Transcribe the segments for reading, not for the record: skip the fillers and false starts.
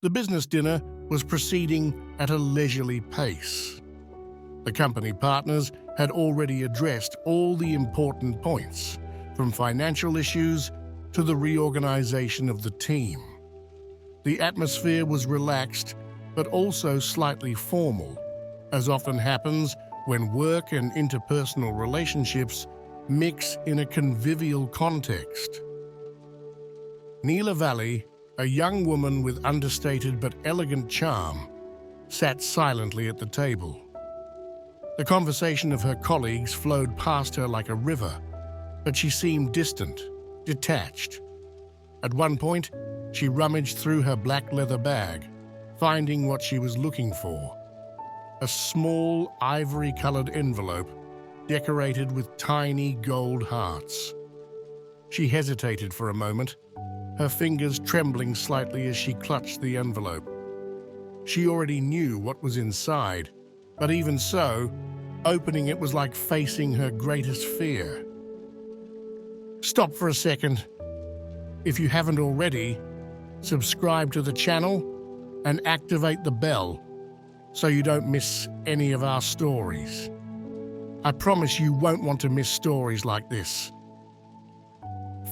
The business dinner was proceeding at a leisurely pace. The company partners had already addressed all the important points, from financial issues to the reorganization of the team. The atmosphere was relaxed, but also slightly formal, as often happens when work and interpersonal relationships mix in a convivial context. Neela Valley, a young woman with understated but elegant charm, sat silently at the table. The conversation of her colleagues flowed past her like a river, but she seemed distant, detached. At one point, she rummaged through her black leather bag, finding what she was looking for: a small ivory-colored envelope decorated with tiny gold hearts. She hesitated for a moment, her fingers trembling slightly as she clutched the envelope. She already knew what was inside, but even so, opening it was like facing her greatest fear. Stop for a second. If you haven't already, subscribe to the channel and activate the bell so you don't miss any of our stories. I promise you won't want to miss stories like this.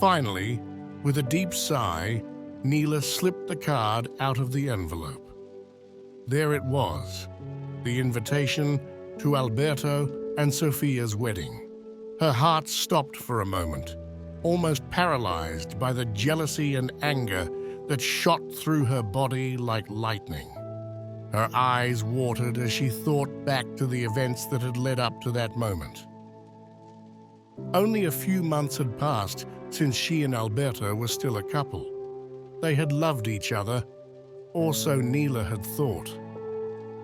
Finally, with a deep sigh, Neela slipped the card out of the envelope. There it was, the invitation to Alberto and Sofia's wedding. Her heart stopped for a moment, almost paralyzed by the jealousy and anger that shot through her body like lightning. Her eyes watered as she thought back to the events that had led up to that moment. Only a few months had passed since she and Alberto were still a couple. They had loved each other, or so Neela had thought.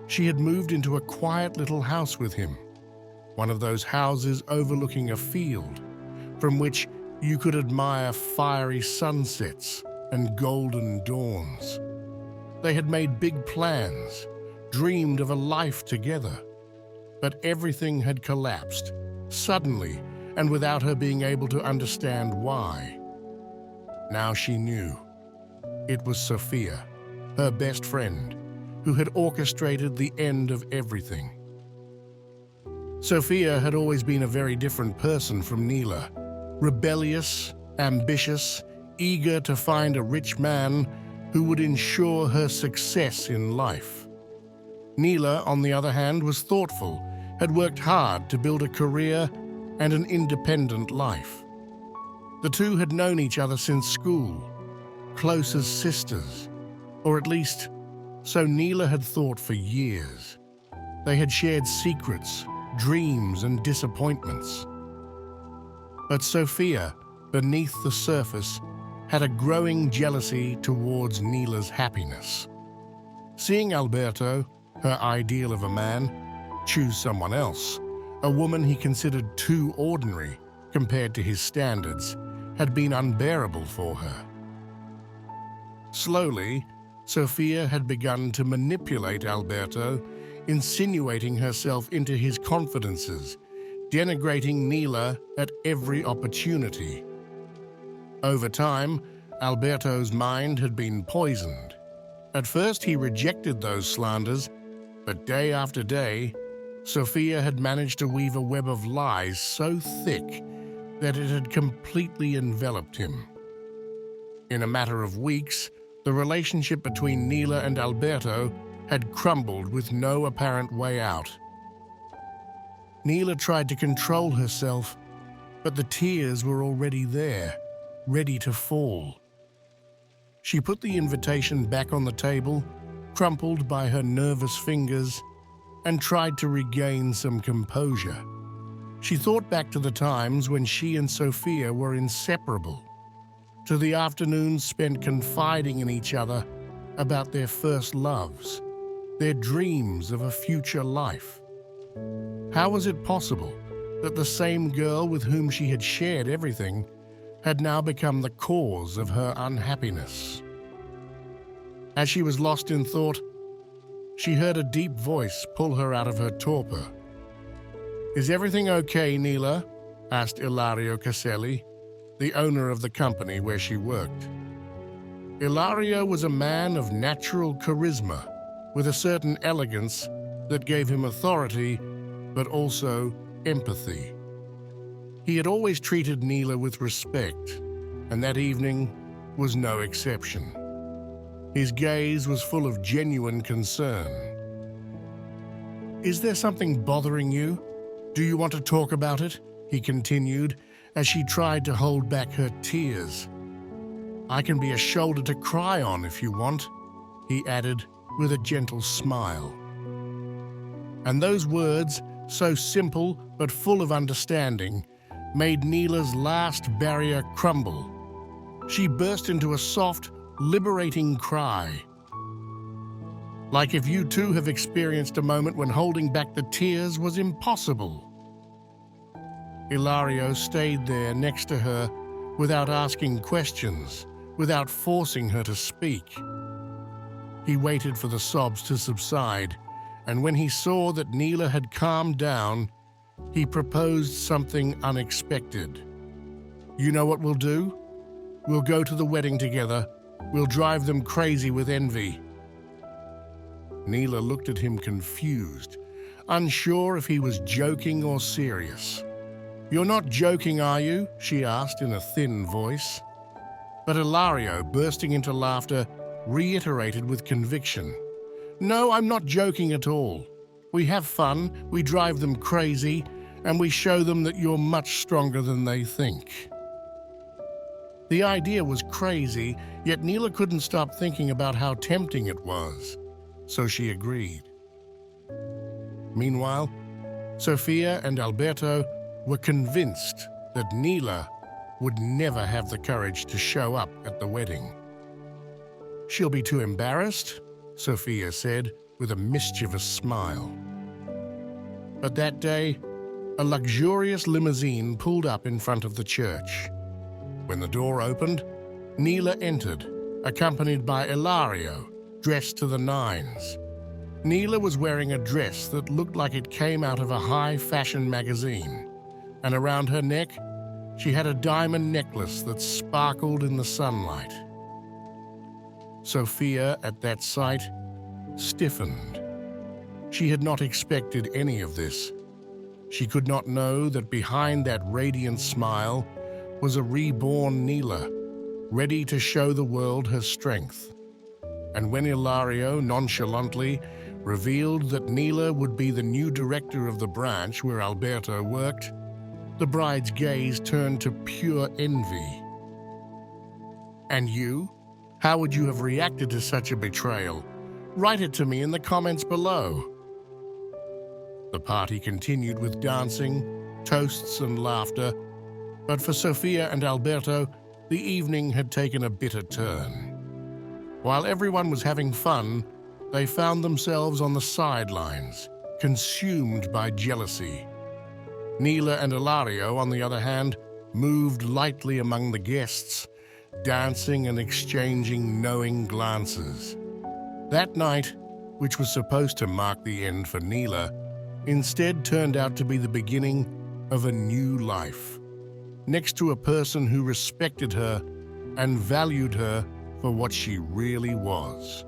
She had moved into a quiet little house with him, one of those houses overlooking a field from which you could admire fiery sunsets and golden dawns. They had made big plans, dreamed of a life together, but everything had collapsed, suddenly and without her being able to understand why. Now she knew. It was Sofia, her best friend, who had orchestrated the end of everything. Sofia had always been a very different person from Neela, rebellious, ambitious, eager to find a rich man who would ensure her success in life. Neela, on the other hand, was thoughtful, had worked hard to build a career and an independent life. The two had known each other since school, close as sisters, or at least so Neela had thought for years. They had shared secrets, dreams, and disappointments. But Sofia, beneath the surface, had a growing jealousy towards Neela's happiness. Seeing Alberto, her ideal of a man, choose someone else, a woman he considered too ordinary compared to his standards, had been unbearable for her. Slowly, Sofia had begun to manipulate Alberto, insinuating herself into his confidences, denigrating Neela at every opportunity. Over time, Alberto's mind had been poisoned. At first, he rejected those slanders, but day after day, Sofia had managed to weave a web of lies so thick that it had completely enveloped him. In a matter of weeks, the relationship between Neela and Alberto had crumbled with no apparent way out. Neela tried to control herself, but the tears were already there, ready to fall. She put the invitation back on the table, crumpled by her nervous fingers, and tried to regain some composure. She thought back to the times when she and Sofia were inseparable, to the afternoons spent confiding in each other about their first loves, their dreams of a future life. How was it possible that the same girl with whom she had shared everything had now become the cause of her unhappiness? As she was lost in thought, she heard a deep voice pull her out of her torpor. "Is everything okay, Neela?" asked Ilario Caselli, the owner of the company where she worked. Ilario was a man of natural charisma, with a certain elegance that gave him authority, but also empathy. He had always treated Neela with respect, and that evening was no exception. His gaze was full of genuine concern. "Is there something bothering you? Do you want to talk about it?" he continued as she tried to hold back her tears. "I can be a shoulder to cry on if you want," he added with a gentle smile. And those words, so simple but full of understanding, made Neela's last barrier crumble. She burst into a soft, liberating cry. Like if you too have experienced a moment when holding back the tears was impossible. Ilario stayed there next to her without asking questions, without forcing her to speak. He waited for the sobs to subside, and when he saw that Neela had calmed down, he proposed something unexpected. "You know what we'll do? We'll go to the wedding together. We'll drive them crazy with envy." Neela looked at him confused, unsure if he was joking or serious. "You're not joking, are you?" she asked in a thin voice. But Ilario, bursting into laughter, reiterated with conviction, "No, I'm not joking at all. We have fun, we drive them crazy, and we show them that you're much stronger than they think." The idea was crazy, yet Neela couldn't stop thinking about how tempting it was, so she agreed. Meanwhile, Sofia and Alberto were convinced that Neela would never have the courage to show up at the wedding. "She'll be too embarrassed," Sofia said with a mischievous smile. But that day, a luxurious limousine pulled up in front of the church. When the door opened, Neela entered, accompanied by Ilario, dressed to the nines. Neela was wearing a dress that looked like it came out of a high-fashion magazine, and around her neck, she had a diamond necklace that sparkled in the sunlight. Sofia, at that sight, stiffened. She had not expected any of this. She could not know that behind that radiant smile was a reborn Neela, ready to show the world her strength. And when Ilario nonchalantly revealed that Neela would be the new director of the branch where Alberto worked, the bride's gaze turned to pure envy. "And you? How would you have reacted to such a betrayal? Write it to me in the comments below." The party continued with dancing, toasts and laughter, but for Sofia and Alberto, the evening had taken a bitter turn. While everyone was having fun, they found themselves on the sidelines, consumed by jealousy. Neela and Ilario, on the other hand, moved lightly among the guests, dancing and exchanging knowing glances. That night, which was supposed to mark the end for Neela, instead turned out to be the beginning of a new life, next to a person who respected her and valued her for what she really was.